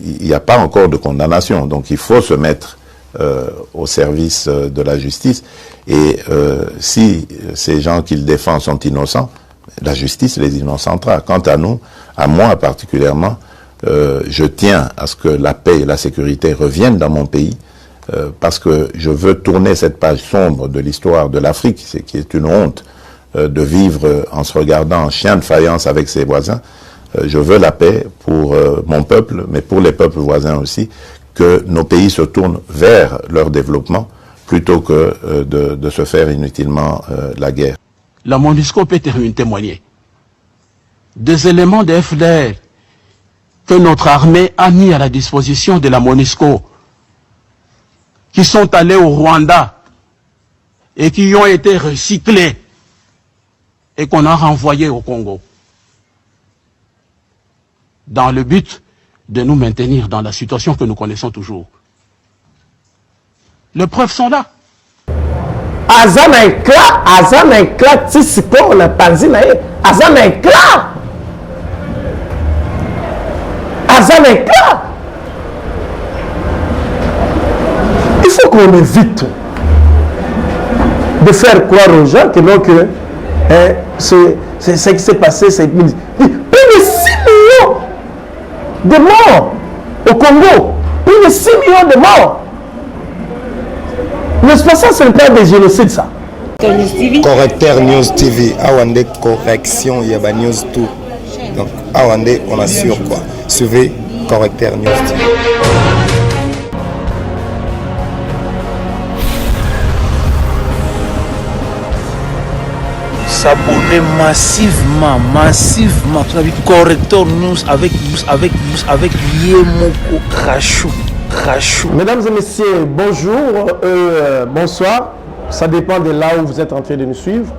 il n'y a pas encore de condamnation. Donc il faut se mettre au service de la justice. Et si ces gens qu'il défend sont innocents, la justice les innocentera. Quant à nous, à moi particulièrement, je tiens à ce que la paix et la sécurité reviennent dans mon pays, parce que je veux tourner cette page sombre de l'histoire de l'Afrique, qui est une honte de vivre en se regardant en chien de faïence avec ses voisins. Je veux la paix pour mon peuple, mais pour les peuples voisins aussi, que nos pays se tournent vers leur développement plutôt que de se faire inutilement la guerre. La MONUSCO peut témoigner des éléments de FDR que notre armée a mis à la disposition de la MONUSCO, qui sont allés au Rwanda et qui ont été recyclés et qu'on a renvoyés au Congo, dans le but de nous maintenir dans la situation que nous connaissons toujours. Les preuves sont là. Azan éclat, tisiko na panzi na ye. Azan éclat. Il faut qu'on évite de faire croire aux gens que non, que c'est ce qui s'est passé, c'est plus de 6 millions de morts au Congo. Plus de 6 millions de morts. N'est-ce pas ça, ce n'est pas des génocides, ça? Correcteur News TV, Awande correction, Yaba News tout. Donc, Awande, on assure quoi. Suivez Correcteur News TV. S'abonner massivement. Correcteur News avec Yemoko Rachou. Mesdames et messieurs, bonjour, bonsoir. Ça dépend de là où vous êtes en train de nous suivre.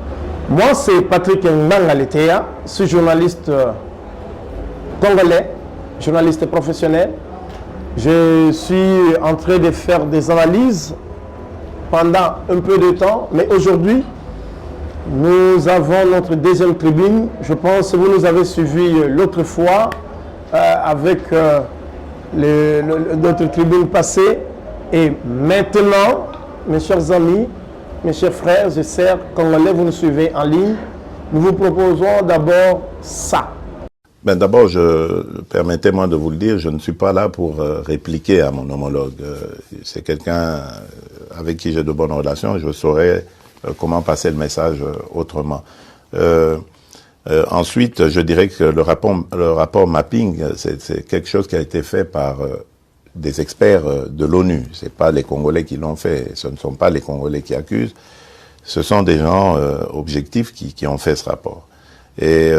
Moi, c'est Patrick Ngangaletea. Je suis journaliste congolais, journaliste professionnel. Je suis en train de faire des analyses pendant un peu de temps, mais aujourd'hui, nous avons notre deuxième tribune. Je pense que vous nous avez suivis l'autre fois avec notre tribune passée. Et maintenant, mes chers amis, mes chers frères et sœurs congolais, vous nous suivez en ligne. Nous vous proposons d'abord ça. Ben d'abord, permettez-moi de vous le dire, je ne suis pas là pour répliquer à mon homologue. C'est quelqu'un avec qui j'ai de bonnes relations. Je saurais comment passer le message autrement. Ensuite, je dirais que le rapport mapping, c'est quelque chose qui a été fait par des experts de l'ONU. C'est pas les Congolais qui l'ont fait. Ce ne sont pas les Congolais qui accusent. Ce sont des gens objectifs qui ont fait ce rapport. Et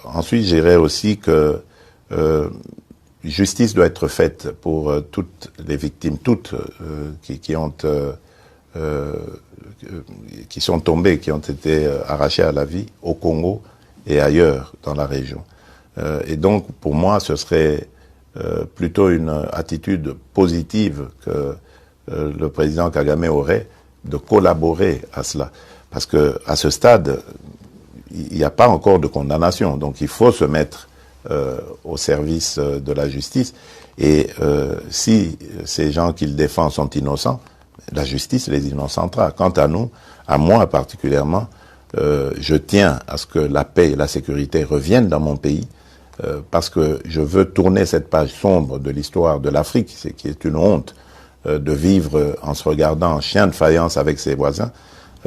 ensuite, je dirais aussi que justice doit être faite pour toutes les victimes, toutes qui sont tombées, qui ont été arrachées à la vie au Congo et ailleurs dans la région. Et donc, pour moi, ce serait plutôt une attitude positive que le président Kagame aurait de collaborer à cela. Parce que à ce stade, il n'y a pas encore de condamnation. Donc il faut se mettre au service de la justice. Et si ces gens qu'il défend sont innocents, la justice les innocentera. Quant à nous, à moi particulièrement, je tiens à ce que la paix et la sécurité reviennent dans mon pays, parce que je veux tourner cette page sombre de l'histoire de l'Afrique, qui est une honte de vivre en se regardant en chien de faïence avec ses voisins.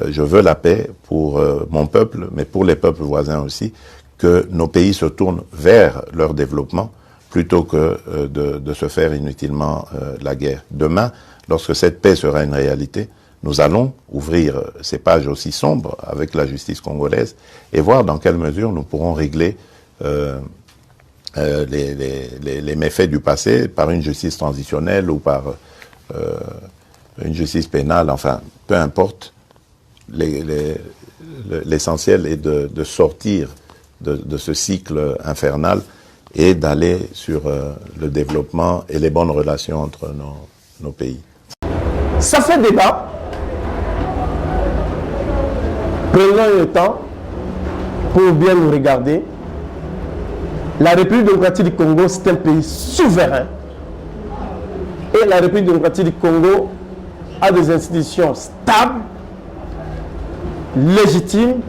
Je veux la paix pour mon peuple, mais pour les peuples voisins aussi, que nos pays se tournent vers leur développement plutôt que de se faire inutilement la guerre. Demain, lorsque cette paix sera une réalité, nous allons ouvrir ces pages aussi sombres avec la justice congolaise et voir dans quelle mesure nous pourrons régler les méfaits du passé par une justice transitionnelle ou par une justice pénale, enfin, peu importe. L'essentiel est de sortir de ce cycle infernal et d'aller sur le développement et les bonnes relations entre nos pays. Ça fait débat. Prenons le temps pour bien nous regarder. La République démocratique du Congo, c'est un pays souverain. Et la République démocratique du Congo a des institutions stables, légitimes,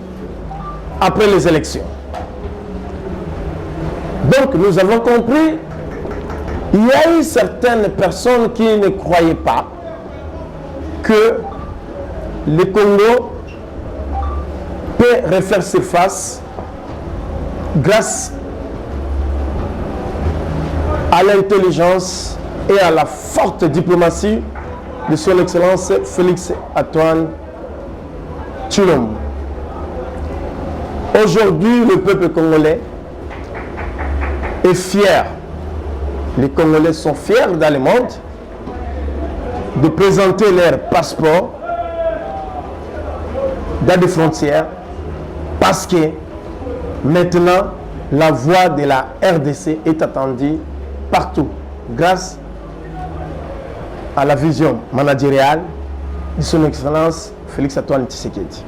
après les élections. Donc nous avons compris, il y a eu certaines personnes qui ne croyaient pas que le Congo peut refaire surface grâce à l'intelligence et à la forte diplomatie de son Excellence Félix Antoine Tshilombo. Aujourd'hui, le peuple congolais est fier. Les Congolais sont fiers dans le monde de présenter leur passeport dans des frontières parce que maintenant, la voix de la RDC est attendue partout grâce à la vision managériale de son Excellence Félix Antoine Tshisekedi.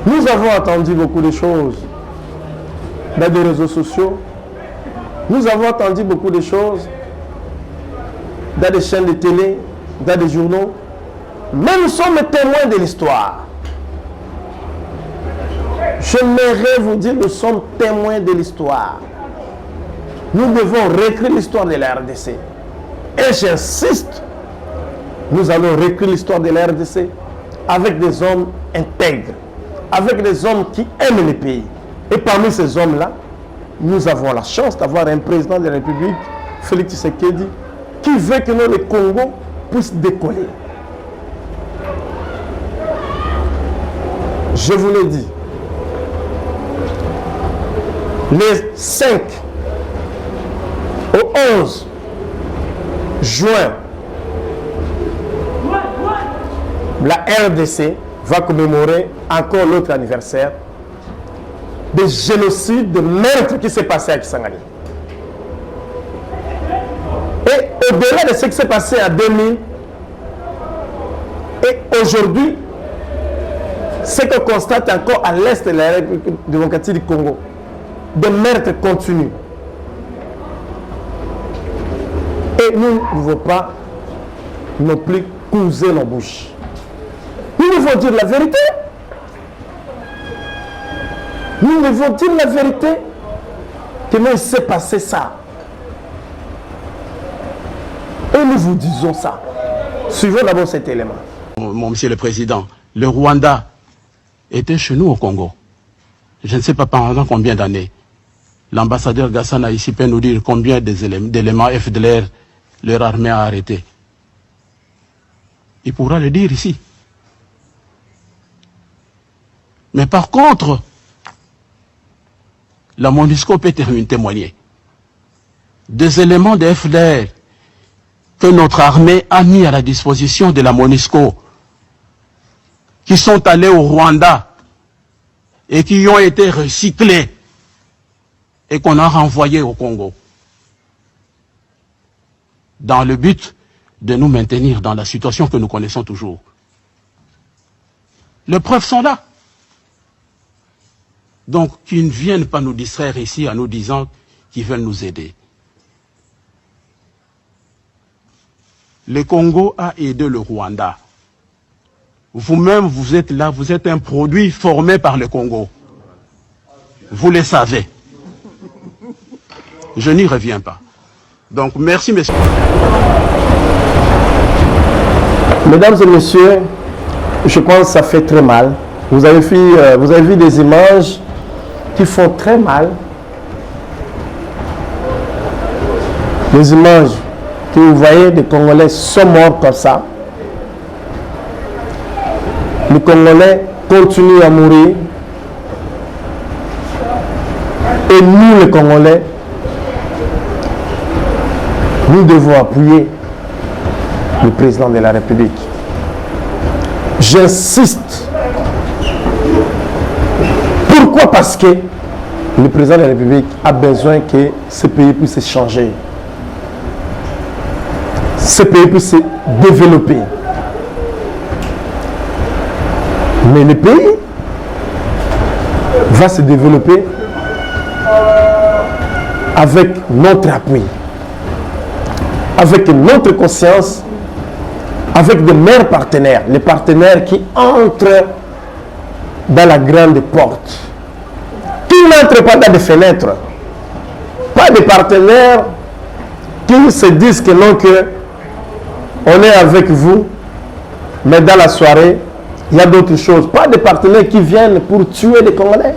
Nous avons entendu beaucoup de choses dans les réseaux sociaux. Nous avons entendu beaucoup de choses dans des chaînes de télé, dans des journaux. Mais nous sommes témoins de l'histoire. J'aimerais vous dire, nous sommes témoins de l'histoire. Nous devons réécrire l'histoire de la RDC. Et j'insiste, nous allons réécrire l'histoire de la RDC avec des hommes intègres, avec des hommes qui aiment le pays. Et parmi ces hommes-là, nous avons la chance d'avoir un président de la République, Félix Tshisekedi, qui veut que le Congo puisse décoller. Je vous l'ai dit, les 5 au 11 juin, la RDC va commémorer encore l'autre anniversaire des génocides, de meurtres qui s'est passé à Kisangani. Et au-delà de ce qui s'est passé en 2000, et aujourd'hui, ce qu'on constate encore à l'est de la République démocratique du Congo, des meurtres continus. Et nous ne pouvons pas non plus couser nos bouches. Nous devons dire la vérité. Nous devons dire la vérité que nous s'est passé ça. Et nous vous disons ça. Suivons d'abord cet élément. Mon monsieur le Président, le Rwanda était chez nous au Congo. Je ne sais pas pendant combien d'années. L'ambassadeur Gassana ici peut nous dire combien d'éléments FDLR leur armée a arrêté. Il pourra le dire ici. Mais par contre, la MONUSCO peut témoigner des éléments de FDLR que notre armée a mis à la disposition de la MONUSCO, qui sont allés au Rwanda et qui ont été recyclés et qu'on a renvoyés au Congo, dans le but de nous maintenir dans la situation que nous connaissons toujours. Les preuves sont là. Donc, qu'ils ne viennent pas nous distraire ici en nous disant qu'ils veulent nous aider. Le Congo a aidé le Rwanda. Vous-même, vous êtes là, vous êtes un produit formé par le Congo. Vous le savez. Je n'y reviens pas. Donc, merci, messieurs. Mesdames et messieurs, je pense que ça fait très mal. Vous avez vu des images qui font très mal. Des images que vous voyez, des Congolais sont morts comme ça. Les Congolais continuent à mourir. Et nous, les Congolais, nous devons appuyer le président de la République. J'insiste. Pourquoi? Parce que le président de la République a besoin que ce pays puisse changer. Ce pays puisse se développer. Mais le pays va se développer avec notre appui, avec notre conscience, avec de meilleurs partenaires, les partenaires qui entrent dans la grande porte, qui n'entrent pas dans des fenêtres, pas des partenaires qui se disent que non, que on est avec vous, mais dans la soirée, il y a d'autres choses. Pas des partenaires qui viennent pour tuer les Congolais.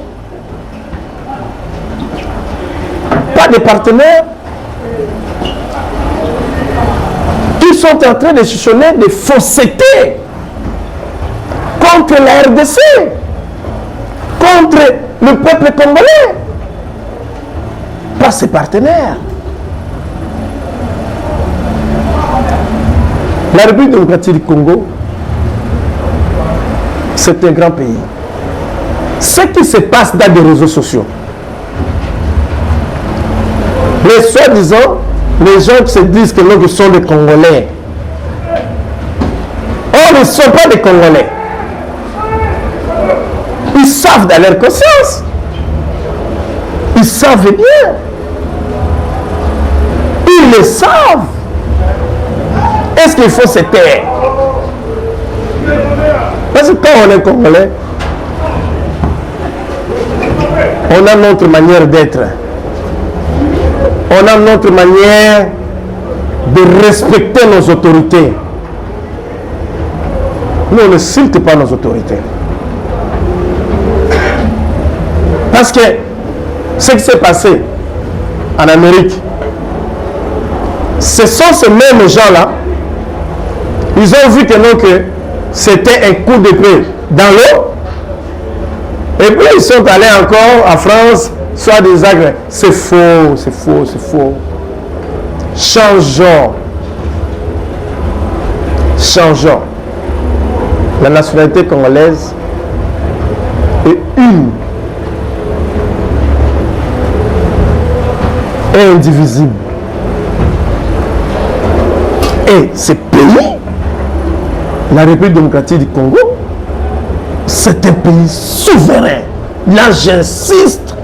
Pas des partenaires qui sont en train de chuchoter des faussetés contre la RDC, contre le peuple congolais. Pas ses partenaires. La République démocratique du Congo, c'est un grand pays. Ce qui se passe dans les réseaux sociaux, les soi-disant, les gens qui se disent que nous sommes des Congolais, or ils ne sont pas des Congolais. Ils savent dans leur conscience. Ils savent bien. Ils le savent. Est-ce qu'il faut se taire? Parce que quand on est Congolais, on a notre manière d'être. On a notre manière de respecter nos autorités. Nous, on ne cilte pas nos autorités. Parce que ce qui s'est passé en Amérique, ce sont ces mêmes gens-là, ils ont vu que non, que c'était un coup d'épée dans l'eau. Et puis ils sont allés encore en France, soit des agressions. C'est faux, c'est faux, c'est faux. Changeons. Changeons. La nationalité congolaise est une et indivisible. Et ce pays, la République démocratique du Congo, c'est un pays souverain. Là, j'insiste,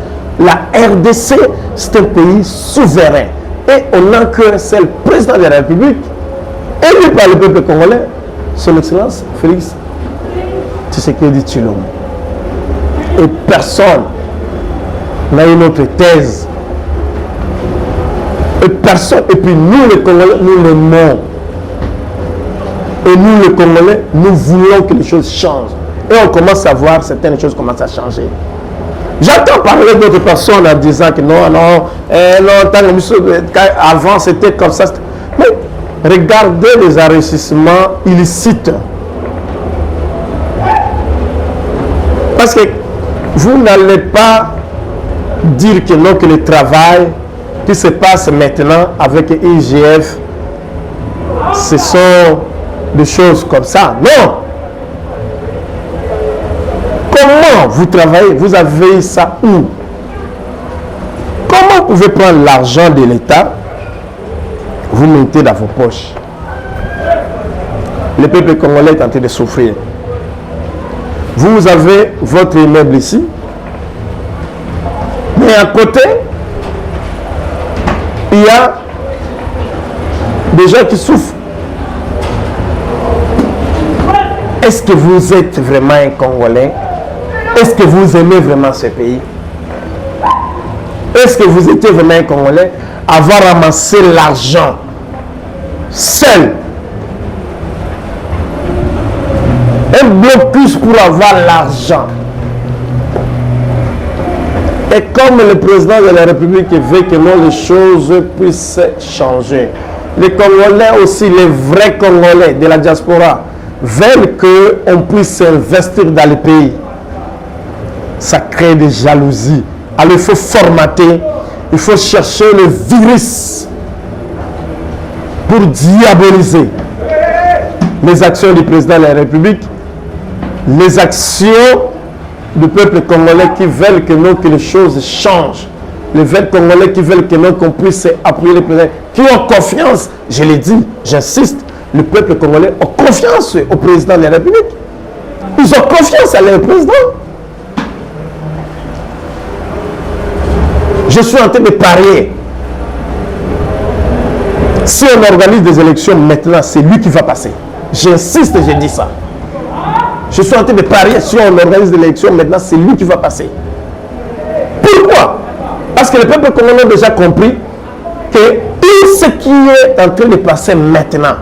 la RDC, c'est un pays souverain. Et on n'a que seul président de la République, élu par le peuple congolais, son Excellence Félix Tshisekedi Tshilombo. Et personne n'a une autre thèse. Et personne, et puis nous les Congolais, nous l'aimons. Et nous les Congolais, nous voulons que les choses changent. Et on commence à voir certaines choses commencent à changer. J'entends parler d'autres personnes en disant que non, non, avant c'était comme ça. Mais regardez les enrichissements illicites. Parce que vous n'allez pas dire que non, que le travail qui se passe maintenant avec IGF, ce sont des choses comme ça. Non! Comment vous travaillez? Vous avez ça où? Comment vous pouvez prendre l'argent de l'État, vous mettez dans vos poches? Le peuple congolais est en train de souffrir. Vous avez votre immeuble ici, mais à côté, il y a des gens qui souffrent. Est-ce que vous êtes vraiment un Congolais? Est-ce que vous aimez vraiment ce pays? Est-ce que vous étiez vraiment un Congolais? Avoir ramassé l'argent seul. Un blocus pour avoir l'argent. Et comme le président de la République veut que les choses puissent changer, les Congolais aussi, les vrais Congolais de la diaspora, veulent qu'on puisse investir dans le pays. Ça crée des jalousies. Alors il faut formater, il faut chercher le virus pour diaboliser les actions du président de la République, les actions du peuple congolais qui veulent que les choses changent, les vrais Congolais qui veulent qu'on puisse appuyer les présidents, qui ont confiance, je l'ai dit, j'insiste, le peuple congolais a confiance au président de la République. Ils ont confiance à leur président. Je suis en train de parier Si on organise des élections maintenant, c'est lui qui va passer. J'insiste, j'ai dit ça. Je suis en train de parier, si on organise des élections maintenant, c'est lui qui va passer. Pourquoi? Parce que le peuple congolais a déjà compris que tout ce qui est en train de passer maintenant,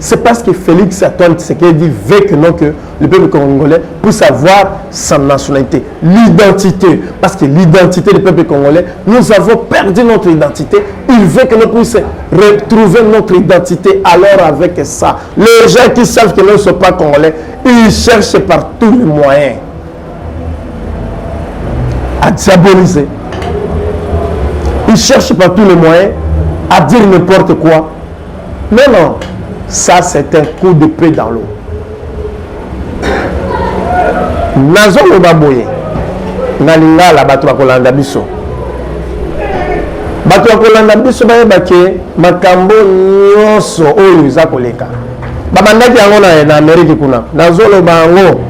c'est parce que Félix Antoine Tshisekedi veut que, non, que le peuple congolais puisse avoir sa nationalité, l'identité. Parce que l'identité du peuple congolais, nous avons perdu notre identité. Il veut que nous puissions retrouver notre identité. Alors avec ça, les gens qui savent que nous ne sommes pas congolais, ils cherchent par tous les moyens à diaboliser. Ils cherchent par tous les moyens à dire n'importe quoi. Mais non. Ça, c'est un coup de pied dans l'eau. Nazo lobaboye. Nalinga la bato kolanda biso. Bato kolanda biso ba yebake makambo nyonso oyo za koleka. Ba mandaki yango na Amerique kuna. Nazo lobango.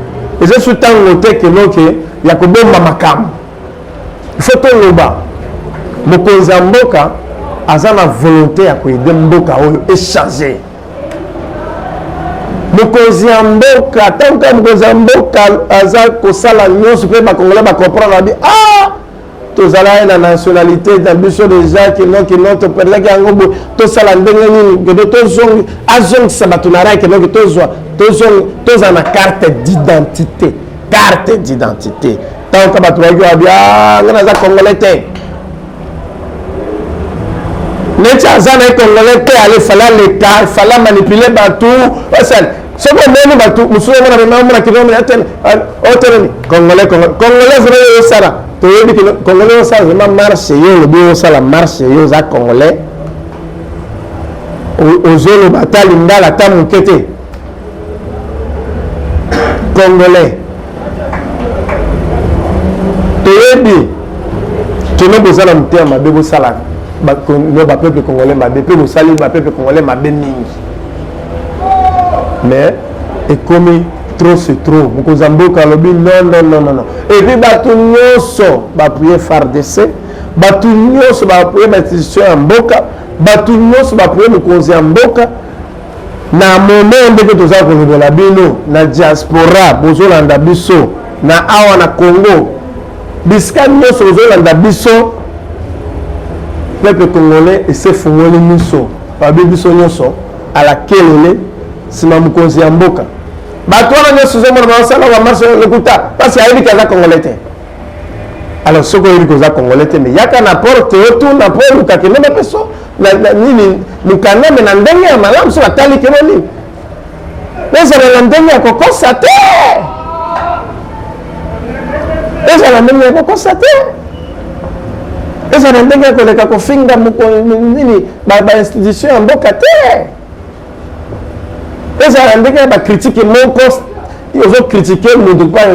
Eze sutango te ke noke ya kobomba makambo. Il faut to loba. Mokonzi mboka aza na volonté ya koyede mboka oyo échanger. Mokonzi ya mboka, tant que mokonzi ya mboka aza kosala nyonso pe bakongolais bakomprendre bi ah tozala na nationalité na biso déjà que non topelaki yango bo tosala ndenge nini que tozongi azongisa bato na rai que non tozala na carte d'identité tant que bato baki abi ah nga naza congolais te neti aza na congolais te ale fala manipuler bato ce qu'on mène bateau, nous sommes Congolais vraiment ça Congolais ça vraiment marche le bio ça la marche za Congolais aux zones bataille ndala tamu kete Congolais toyebi tono bozala mutema bebo sala ba peuple congolais ma peuple bosali ba peuple congolais ma mingi. Mais et comme trop c'est trop Mokozamboka lobi non et puis batu nyonso ba prier FARDC batu nyonso ba prier institution ya mboka batu nyonso ba prier mokonzi ya mboka na moment ndenge toza kolobola bino na diaspora bozolanda biso na awa na Congo bisika nyonso bozolanda biso peuple congolais ese fungoli miso babi biso nyonso à la kelele sima mokonzi ya mboka bato wana nyonso ozomona basala bamarche lokuta parce que ayebi kaza congolais te alors soki oyebi koza congolais te mais yaka na porte otuna mpo oluka kende bapeso nini lukaname na ndenge ya malamu so batali keno nini ezala na ndenge ya kokosa te ezala ndenge ya kokosa te ezala ndenge ya koleka kofinga nini bainstitution ya mboka te ezala ndenge ba critiquer mon poste ils ont critiqué mon pas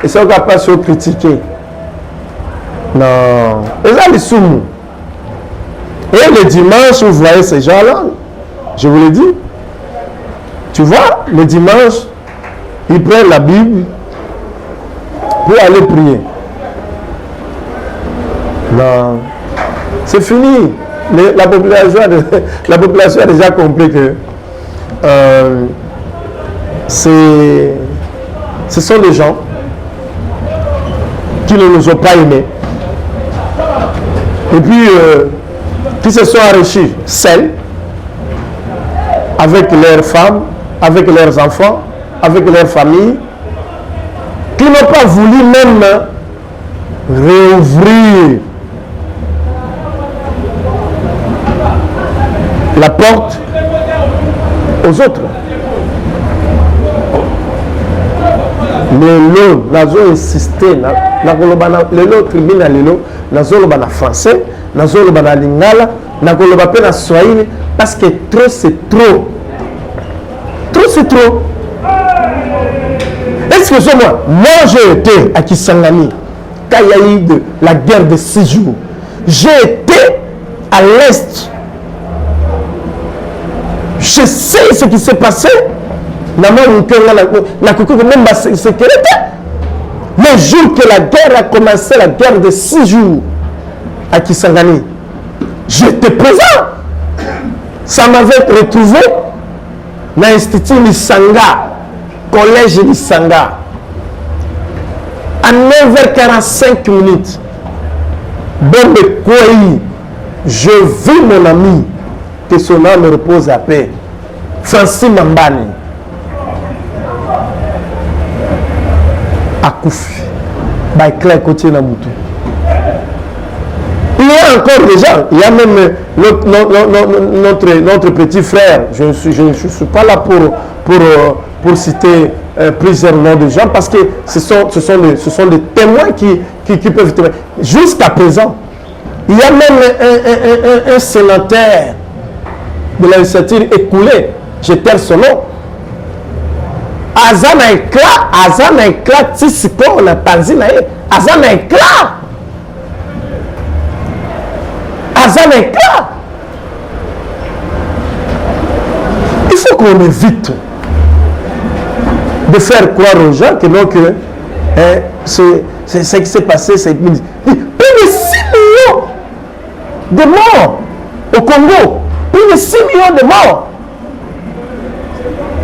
et ça va pas sur critiquer non ezala les soumou et le dimanche vous voyez ces gens là je vous le dis tu vois le dimanche ils prennent la Bible pour aller prier non c'est fini la population a déjà compris que ce sont des gens qui ne nous ont pas aimés et puis qui se sont enrichis seuls avec leurs femmes, avec leurs enfants, avec leurs familles, qui n'ont pas voulu même réouvrir la porte aux autres. Lelo, nazo insister na koloba na lelo tribunal lelo, nazo loba na français, nazo loba na lingala, na koloba pe na swahili parce que trop c'est trop. Trop c'est trop. Excusez-moi, moi j'ai été à Kisangani quand il y a eu la guerre de 6 jours. J'ai été à l'est. Je sais ce qui s'est passé. Le jour que la guerre a commencé, la guerre de 6 jours à Kisangani, j'étais présent. Ça m'avait retrouvé dans l'Institut Lissanga, collège Lissanga, à 9h45 minutes. Bombe Kouaï, je vis mon ami, que son âme repose à paix. Francis Mambani, Akoufi, Baïkla Côtier Namoutou. Il y a encore des gens, il y a même notre petit frère, je ne suis pas là pour citer plusieurs noms de gens parce que ce sont des témoins qui peuvent témoigner. Jusqu'à présent, il y a même un sénateur de la législature écoulée, je taire son nom. Azana éclat, Tissiko, on a pas dit, Azana éclat. Azana éclat. Il faut qu'on évite de faire croire aux gens que non, que c'est ce qui s'est passé, c'est plus de 6 millions de morts au Congo. Plus de 6 millions de morts.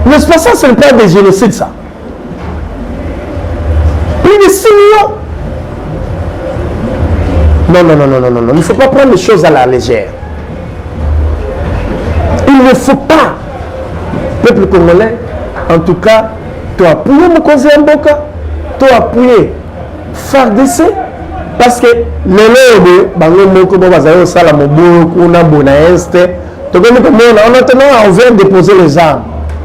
N'est-ce pas ça, ce n'est pas des génocides, ça. Plus de 6 millions. Non. Il ne faut pas prendre les choses à la légère. Il ne faut pas, peuple congolais, en tout cas, tu as appuyé mon conseiller Mboka, tu as appuyé FARDC, parce que les lois Bango Moko Bazayo Salamobo, Kuna Bonaeste, on vient déposer les armes.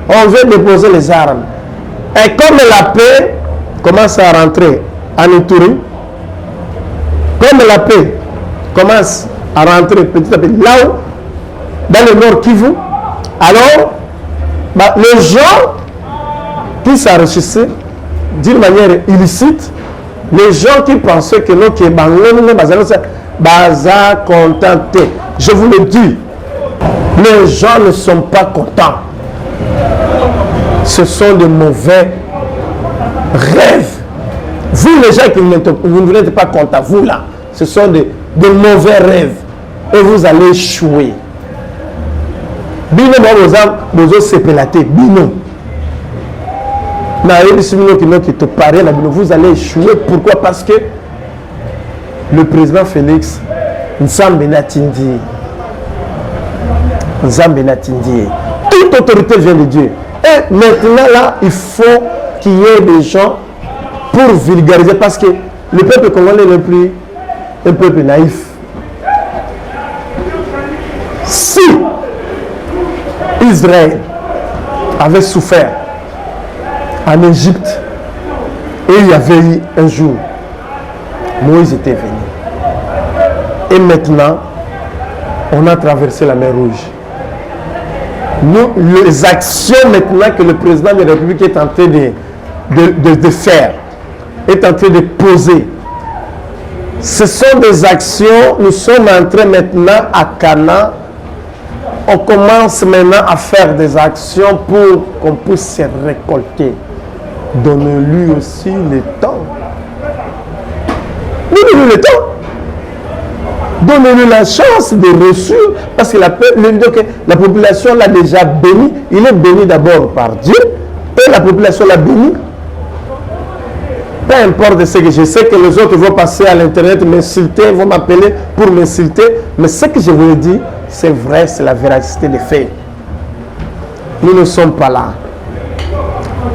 On veut déposer les armes. Et comme la paix commence à rentrer en Ituri, comme la paix commence à rentrer petit à petit là-haut, dans le nord Kivu, alors les gens qui s'enrichissaient d'une manière illicite, les gens qui pensaient que nous, qui baza contentés, je vous le dis, les gens ne sont pas contents. Ce sont de mauvais rêves. Vous, les gens qui vous n'êtes pas contents, vous là, ce sont de mauvais rêves. Et vous allez échouer. Bino, vous allez échouer. Pourquoi? Parce que le président Félix Nzambe Natindi, toute autorité vient de Dieu. Et maintenant là, il faut qu'il y ait des gens pour vulgariser, parce que le peuple congolais n'est plus un peuple naïf. Si Israël avait souffert en Égypte, et il y avait eu un jour, Moïse était venu. Et maintenant, on a traversé la mer Rouge. Nous, les actions maintenant que le président de la République est en train de faire, est en train de poser, ce sont des actions, nous sommes en train maintenant à Cana, on commence maintenant à faire des actions pour qu'on puisse se récolter. Donnez-lui aussi le temps. Donnez-lui le temps. Donnez-lui la chance de reçu, parce que la population l'a déjà béni. Il est béni d'abord par Dieu, et la population l'a béni. Peu importe ce que je sais que les autres vont passer à l'internet, m'insulter, vont m'appeler pour m'insulter, mais ce que je vous dis, c'est vrai, c'est la véracité des faits. Nous ne sommes pas là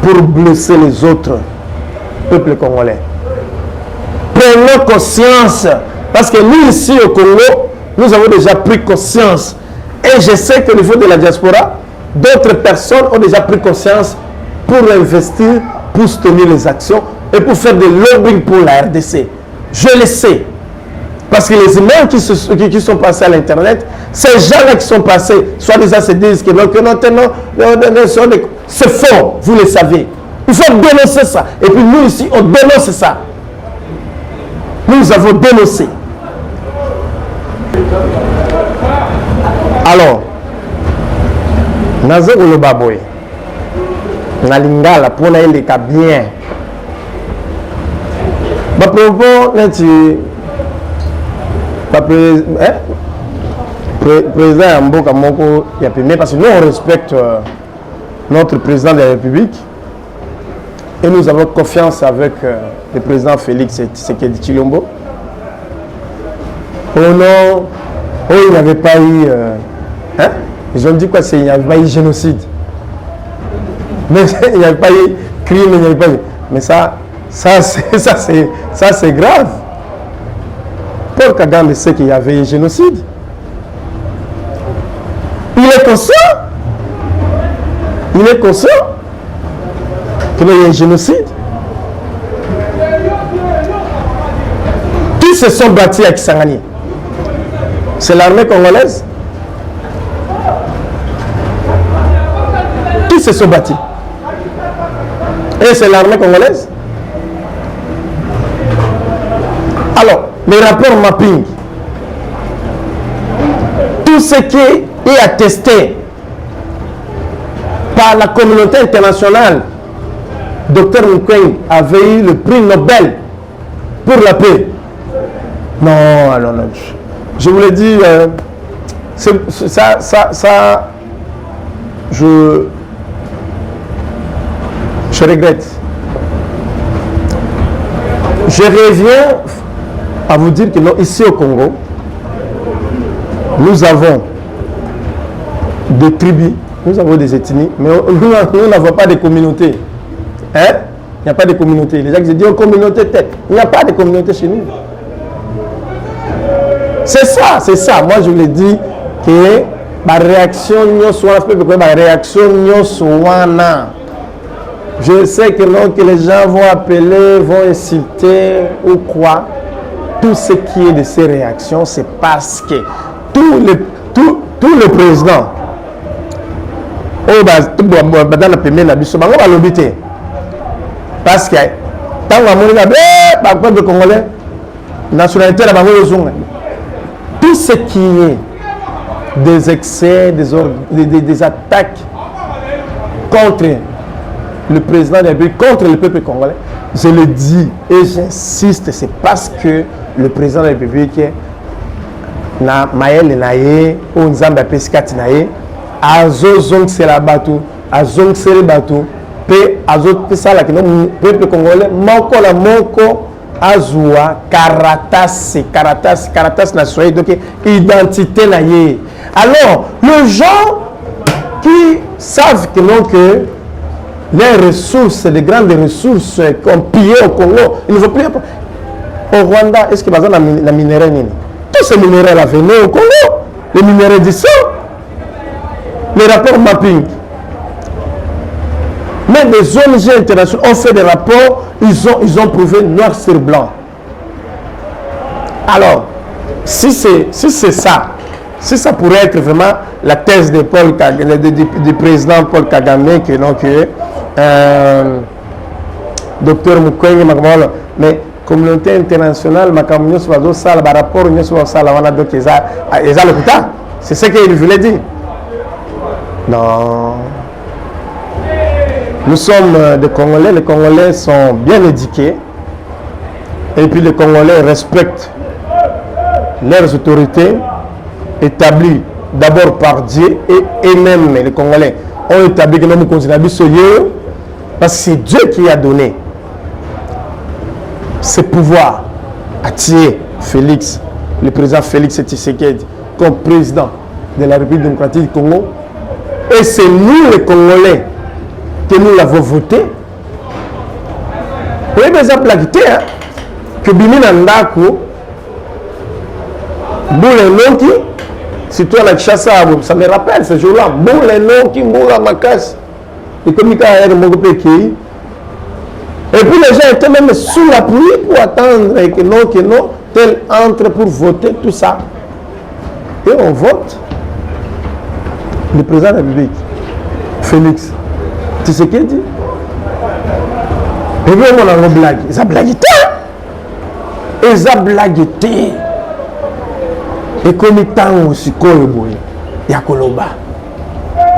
pour blesser les autres peuples congolais. Prenons conscience. Parce que nous, ici au Congo, nous avons déjà pris conscience. Et je sais qu'au niveau de la diaspora, d'autres personnes ont déjà pris conscience pour investir, pour soutenir les actions et pour faire des lobbying pour la RDC. Je le sais. Parce que les emails qui sont passés à l'Internet, ces gens-là qui sont passés, soi-disant se disent que non, c'est faux, vous le savez. Il faut dénoncer ça. Et puis nous ici, on dénonce ça. Nous avons dénoncé. Alors, nazo olobaboy, nalingala pour na eleka bien. Ba propos neti président Mboka Moko Yapime, parce que nous on respecte notre président de la République et nous avons confiance avec le président Félix Tshisekedi Tshilombo. Oh non, oh il n'y avait pas eu... hein? Ils ont dit quoi? Il n'y avait pas eu génocide. Mais il n'y avait pas eu crime, il n'y avait pas eu... Mais ça c'est grave. Paul Kagame sait qu'il y avait eu génocide. Il est conscient. Il est conscient qu'il y a eu un génocide. Qui se sont battus à Kisangani? C'est l'armée congolaise. Qui se sont battus? Et c'est l'armée congolaise. Alors, les rapports mapping, tout ce qui est attesté par la communauté internationale, Dr Mukwege avait eu le prix Nobel pour la paix. Non, alors non. Je vous l'ai dit, je regrette. Je reviens à vous dire que non, ici au Congo, nous avons des tribus, nous avons des ethnies, mais nous n'avons pas de communauté. Hein? Il n'y a pas de communauté. Les gens qui se disent communauté tête. Il n'y a pas de communauté chez nous. C'est ça, c'est ça. Moi, je vous l'ai dit que ma réaction, je sais que non, que les gens vont appeler, vont insulter ou quoi. Tout ce qui est de ces réactions, c'est parce que tous les présidents, parce que tant que le Congolais, nationalité, tout ce qui est des excès, des attaques contre le président de la République, contre le peuple congolais, je le dis et j'insiste, c'est parce que le président de la République na maël naye ou nzamba pesikati naye azozong sela bato azong sele bato pe azot pesala que le peuple congolais moko la moko azua caratas na soye donc identité naye. Alors les gens qui savent que non que les ressources, les grandes ressources qu'on pillé au Congo, il ne faut plus au Rwanda. Est-ce que bazan la minerai nini? Tous ces minéraux là venaient au Congo, les minéraux d'ici, les rapports mapping. Mais les ONG internationales ont fait des rapports, ils ont prouvé noir sur blanc. Alors, si c'est ça, si ça pourrait être vraiment la thèse de Paul Kagame, du président Paul Kagame, que non que Dr Mukwege Makamala, mais communauté internationale, Makamala Swazo Sala, par rapport au Swazo Sala, on a donc ils ont le coup. C'est ce qu'il voulait dire. Non. Nous sommes des Congolais, les Congolais sont bien éduqués et puis les Congolais respectent leurs autorités établies d'abord par Dieu et eux-mêmes, les Congolais ont établi que nous continuons soyeux parce que c'est Dieu qui a donné ce pouvoir à tuer Félix, le président Félix Tshisekedi comme président de la République démocratique du Congo. Et c'est nous les Congolais que nous l'avons voté. Vous voyez, par exemple, la guité, que Bimina Ndako, Boule Noki, surtout à la Kishasa, ça me rappelle ce jour-là, Boule Noki, Boule Makas, et comme il y a un pays. Et puis les gens étaient même sous la pluie pour attendre que non, tel entre pour voter, tout ça. Et on vote le président de la République, Félix. Tu sais ce qu'il dit? Et puis on a une blague. Ils ont blagué. Ils ont blagué. Et comme il y a aussi Kolobo, il y a Koloba.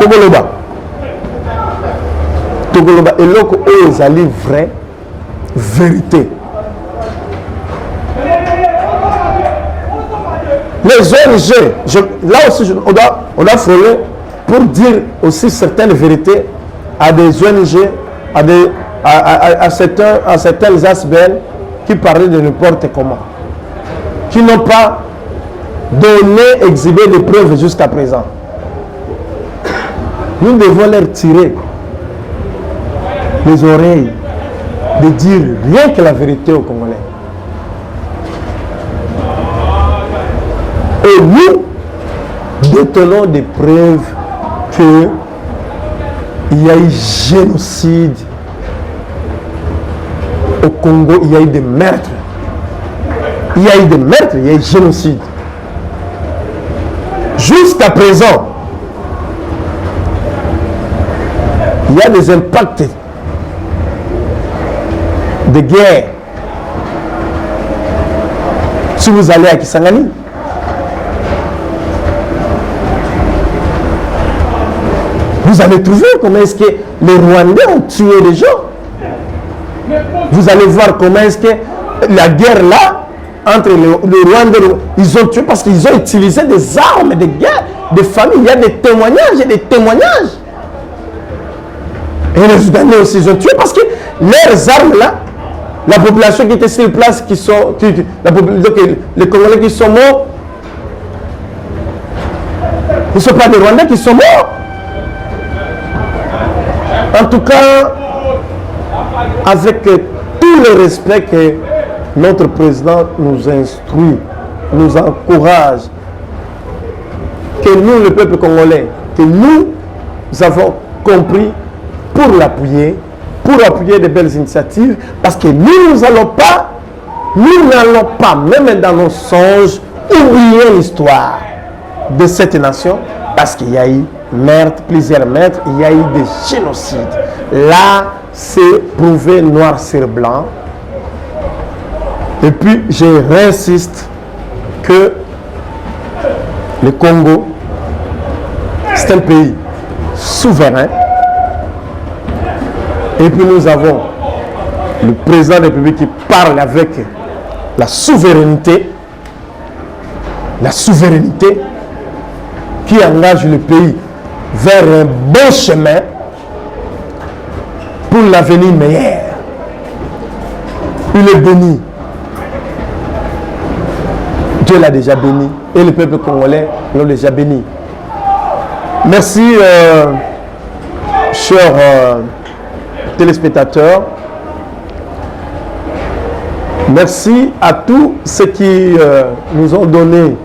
Togoloba. Et là, ils allaient vrai, vérité. Mais des ONG. Là aussi, on doit frôler pour dire aussi certaines vérités à des ONG, à certains ASBL qui parlaient de n'importe comment, qui n'ont pas donné, exhibé des preuves jusqu'à présent. Nous devons leur tirer les oreilles de dire rien que la vérité aux Congolais. Et nous détenons des preuves qu'il y a eu génocide au Congo, il y a eu des meurtres. Il y a eu des meurtres, il y a eu génocide. Jusqu'à présent, il y a des impacts de guerre. Si vous allez à Kisangani, vous allez trouver comment est-ce que les Rwandais ont tué les gens. Vous allez voir comment est-ce que la guerre là, entre les Rwandais, ils ont tué parce qu'ils ont utilisé des armes de guerre, des familles. Il y a des témoignages et des témoignages. Et les Soudanais aussi, ils ont tué parce que leurs armes là, la population qui était sur place, les Congolais qui sont morts, ce ne sont pas des Rwandais qui sont morts. En tout cas, avec tout le respect que notre président nous instruit, nous encourage, que nous, le peuple congolais, que nous avons compris pour l'appuyer de belles initiatives, parce que nous n'allons pas, même dans nos songes, oublier l'histoire de cette nation, parce qu'il y a eu meurtres, plusieurs meurtres, il y a eu des génocides. Là, c'est prouvé noir sur blanc. Et puis, je réinsiste que le Congo, c'est un pays souverain. Et puis, nous avons le président de la République qui parle avec la souveraineté qui engage le pays vers un bon chemin pour l'avenir meilleur. Il est béni. Dieu l'a déjà béni et le peuple congolais l'a déjà béni. Merci, chers téléspectateurs. Merci à tous ceux qui nous ont donné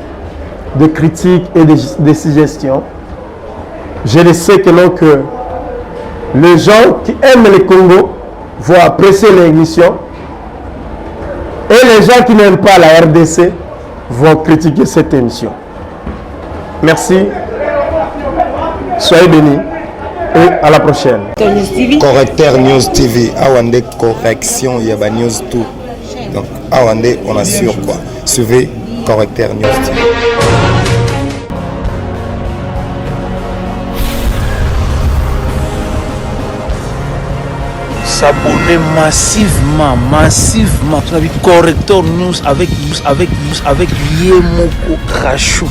des critiques et des suggestions. Je le sais que donc, les gens qui aiment le Congo vont apprécier l'émission et les gens qui n'aiment pas la RDC vont critiquer cette émission. Merci. Soyez bénis et à la prochaine. Correcteur News TV, Awande correction, il y a news tout. Donc Awande, on assure quoi. Suivez Correcteur News TV. S'abonner massivement. Correcteur News avec Yemoko Krachou.